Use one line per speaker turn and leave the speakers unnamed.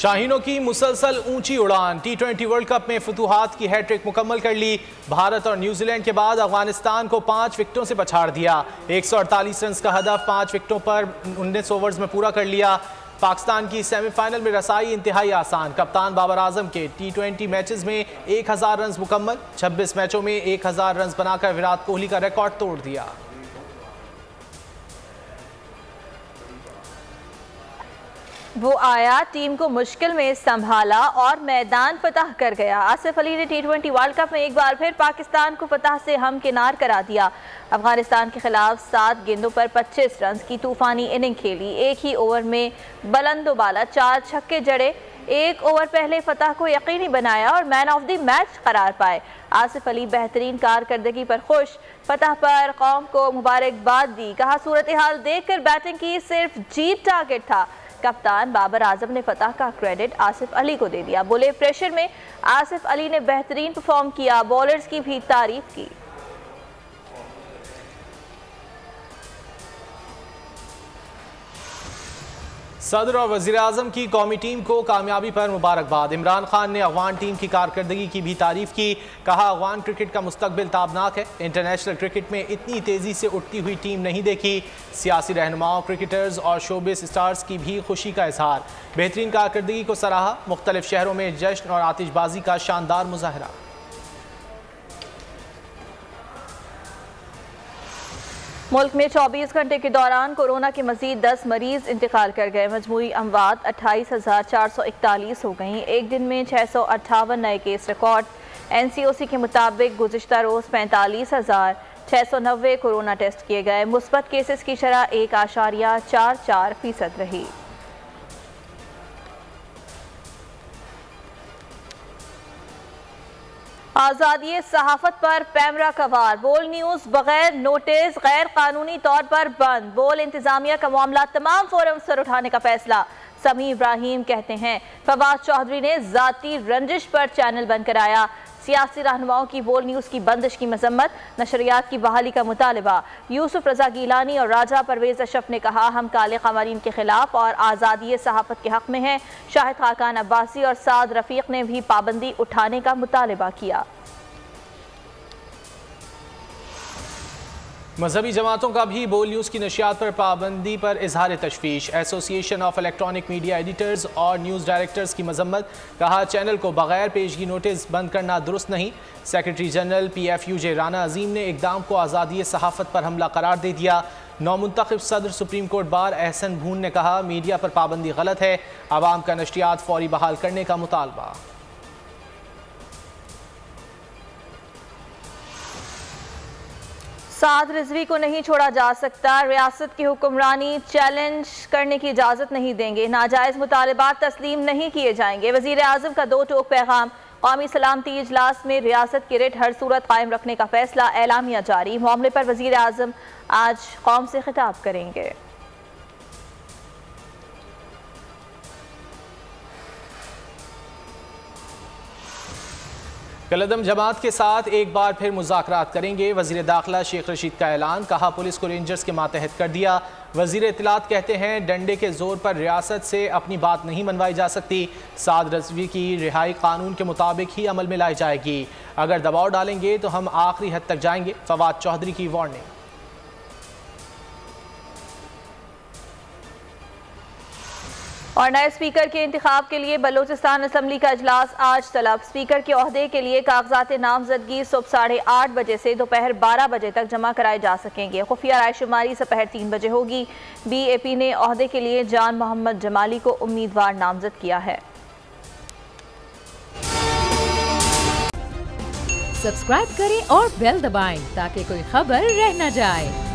शाहीनों की मुसलसल ऊंची उड़ान। T20 वर्ल्ड कप में फतूहात की हैट्रिक मुकम्मल कर ली। भारत और न्यूजीलैंड के बाद अफगानिस्तान को 5 विकेटों से पछाड़ दिया। 148 रन का हदफ 5 विकेटों पर 19 ओवर्स में पूरा कर लिया। पाकिस्तान की सेमीफाइनल में रसाई इंतहाई आसान। कप्तान बाबर आजम के T20 मैचेस में 1000 रन मुकम्मल। 26 मैचों में 1000 रन बनाकर विराट कोहली का रिकॉर्ड तोड़ दिया।
वो आया, टीम को मुश्किल में संभाला और मैदान फतह कर गया। आसिफ अली ने T20 वर्ल्ड कप में एक बार फिर पाकिस्तान को फतह से हमकिनार करा दिया। अफगानिस्तान के खिलाफ 7 गेंदों पर 25 रन की तूफानी इनिंग खेली। एक ही ओवर में बुलंदोबाला 4 छक्के जड़े। एक ओवर पहले फतह को यकीनी बनाया और मैन ऑफ द मैच करार पाए। आसिफ अली बेहतरीन कारकर्दगी पर खुश, फतह पर कौम को मुबारकबाद दी। कहा, सूरत हाल देखकर बैटिंग की, सिर्फ जीत टारगेट था। कप्तान बाबर आजम ने फतह का क्रेडिट आसिफ अली को दे दिया। बोले, प्रेशर में आसिफ अली ने बेहतरीन परफॉर्म किया। बॉलर्स की भी तारीफ की।
सदर और वज़ीर आज़म की कौमी टीम को कामयाबी पर मुबारकबाद। इमरान खान ने अफगान टीम की कारकर्दगी की भी तारीफ की। कहा, अफगान क्रिकेट का मुस्तकबिल ताबनाक है। इंटरनेशनल क्रिकेट में इतनी तेज़ी से उठती हुई टीम नहीं देखी। सियासी रहनुमाओं, क्रिकेटर्स और शोबिस स्टार्स की भी खुशी का इजहार। बेहतरीन कारकर्दगी को सराहा। मुख्तलिफ शहरों में जश्न और आतिशबाजी का शानदार मुजाहरा।
मुल्क में 24 घंटे के दौरान कोरोना के मजीद 10 मरीज इंतकाल कर गए। मजमूई अमवात 28,441 हो गई। एक दिन में 658 नए केस रिकॉर्ड। NCOC के मुताबिक गुज़िश्ता रोज़ 45,690 कोरोना टेस्ट किए गए। मुस्बत केसेस की शरह 1.44% रही। आज़ादी सहाफ़त पर पैमरा का वार। बोल न्यूज़ बगैर नोटिस गैर कानूनी तौर पर बंद। बोल इंतजामिया का मामला तमाम फोरम्स पर उठाने का फैसला। समी इब्राहिम कहते हैं, फवाद चौधरी ने ज़ाती रंजिश पर चैनल बंद कराया। सियासी रहनुमाओं की बोल न्यूज़ की बंदिश की मजम्मत। नशरियात की बहाली का मुतालबा। यूसुफ रजा गीलानी और राजा परवेज अशरफ ने कहा, हम काले क़वानीन के खिलाफ और आज़ादी सहाफ़त के हक़ में हैं। शाहिद खाकान अब्बासी और साद रफ़ीक ने भी पाबंदी उठाने का मुतालबा किया।
मजहबी जमातों का भी बोल न्यूज़ की नशियात पर पाबंदी पर इजहार तशवीश। Association of electronic media editors और न्यूज़ डायरेक्टर्स की मजम्मत। कहा, चैनल को बगैर पेशगी नोटिस बंद करना दुरुस्त नहीं। सेक्रेटरी जनरल PFUJ राना अजीम ने इक़दाम को आज़ादी सहाफ़त पर हमला करार दे दिया। नौमुंतखब सदर सुप्रीम कोर्ट बार एहसन भून ने कहा, मीडिया पर पाबंदी गलत है। आवाम का नशरियात फौरी बहाल करने का मुतालबा।
साद रिजवी को नहीं छोड़ा जा सकता। रियासत की हुक्मरानी चैलेंज करने की इजाज़त नहीं देंगे। नाजायज़ मुतालबात तस्लीम नहीं किए जाएंगे। वज़ीर आज़म का 2 टोक पैगाम। कौमी सलामती इजलास में रियासत की रेट हर सूरत कायम रखने का फैसला। एलामिया जारी। मामले पर वज़ीर आज़म आज कौम से खिताब करेंगे।
कलदम जमात के साथ एक बार फिर मुज़ाकरात करेंगे। वज़ीर दाखिला शेख रशीद का ऐलान। कहा, पुलिस को रेंजर्स के मातहत कर दिया। वज़ीर इत्तलात कहते हैं, डंडे के जोर पर रियासत से अपनी बात नहीं मनवाई जा सकती। साद रिजवी की रिहाई कानून के मुताबिक ही अमल में लाई जाएगी। अगर दबाव डालेंगे तो हम आखिरी हद तक जाएंगे। फवाद चौधरी की वार्निंग।
और नए स्पीकर के इंतखाब के लिए बलूचिस्तान असम्बली का इजलास आज तलब। स्पीकर के ओहदे के लिए कागजात नामजदगी सुबह 8:30 बजे से दोपहर 12 बजे तक जमा कराए जा सकेंगे। खुफिया रायशुमारी दोपहर 3 बजे होगी। BAP ने ओहदे के लिए जान मोहम्मद जमाली को उम्मीदवार नामजद किया है।
सब्सक्राइब करें और बेल दबाएं ताकि कोई खबर रह न जाए।